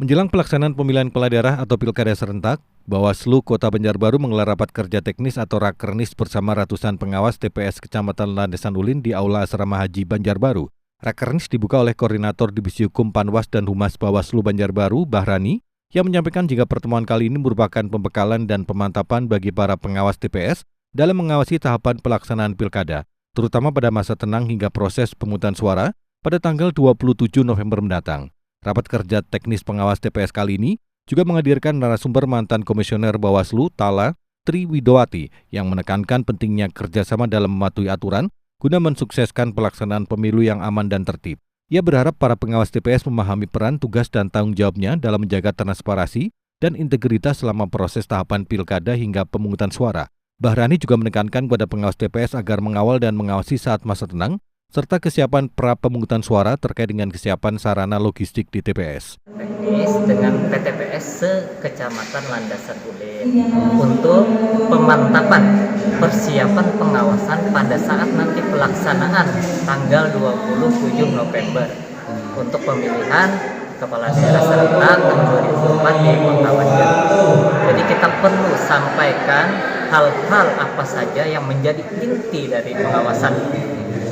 Menjelang pelaksanaan pemilihan kepala daerah atau pilkada serentak, Bawaslu Kota Banjarbaru menggelar rapat kerja teknis atau Rakernis bersama ratusan pengawas TPS Kecamatan Landasan Ulin di Aula Asrama Haji Banjarbaru. Rakernis dibuka oleh Koordinator Divisi Hukum Panwas dan Humas Bawaslu Banjarbaru, Bahrani, yang menyampaikan jika pertemuan kali ini merupakan pembekalan dan pemantapan bagi para pengawas TPS dalam mengawasi tahapan pelaksanaan pilkada, terutama pada masa tenang hingga proses pemungutan suara pada tanggal 27 November mendatang. Rapat kerja teknis pengawas TPS kali ini juga menghadirkan narasumber mantan Komisioner Bawaslu Tala Tri Widowati yang menekankan pentingnya kerjasama dalam mematuhi aturan guna mensukseskan pelaksanaan pemilu yang aman dan tertib. Ia berharap para pengawas TPS memahami peran, tugas, dan tanggung jawabnya dalam menjaga transparansi dan integritas selama proses tahapan pilkada hingga pemungutan suara. Bahrani juga menekankan kepada pengawas TPS agar mengawal dan mengawasi saat masa tenang, serta kesiapan pra-pemungutan suara terkait dengan kesiapan sarana logistik di TPS. Teknis dengan PTPS se-Kecamatan Landasan Ulin untuk pemantapan persiapan pengawasan pada saat nanti pelaksanaan tanggal 27 November untuk pemilihan Kepala Daerah serentak tahun 2024 di Kota Banjarbaru. Jadi kita perlu sampaikan hal-hal apa saja yang menjadi inti dari pengawasan,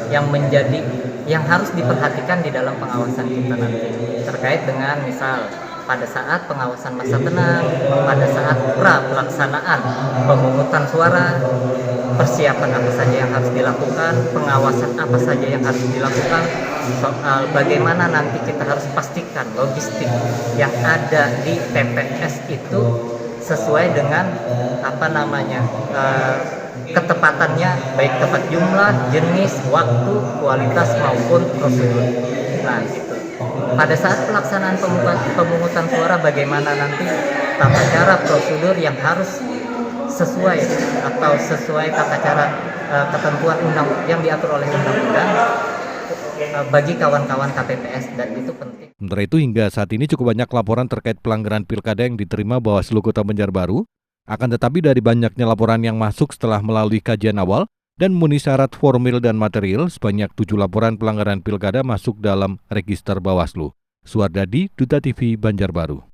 yang harus diperhatikan di dalam pengawasan kita nanti terkait dengan misal pada saat pengawasan masa tenang, pada saat pra pelaksanaan pemungutan suara, persiapan apa saja yang harus dilakukan, pengawasan apa saja yang harus dilakukan, soal bagaimana nanti kita harus pastikan logistik yang ada di TPS itu sesuai dengan ketepatannya, baik tepat jumlah, jenis, waktu, kualitas maupun prosedur. Nah, itu. Pada saat pelaksanaan pemungutan suara, bagaimana nanti tata cara prosedur yang harus sesuai tata cara ketentuan yang diatur oleh undang-undang bagi kawan-kawan KPPS, dan itu penting. Sementara itu hingga saat ini cukup banyak laporan terkait pelanggaran pilkada yang diterima Bawaslu Kota Banjarbaru. Akan tetapi dari banyaknya laporan yang masuk setelah melalui kajian awal dan memenuhi syarat formil dan material, sebanyak 7 laporan pelanggaran pilkada masuk dalam register Bawaslu. Suardadi, Duta TV Banjarbaru.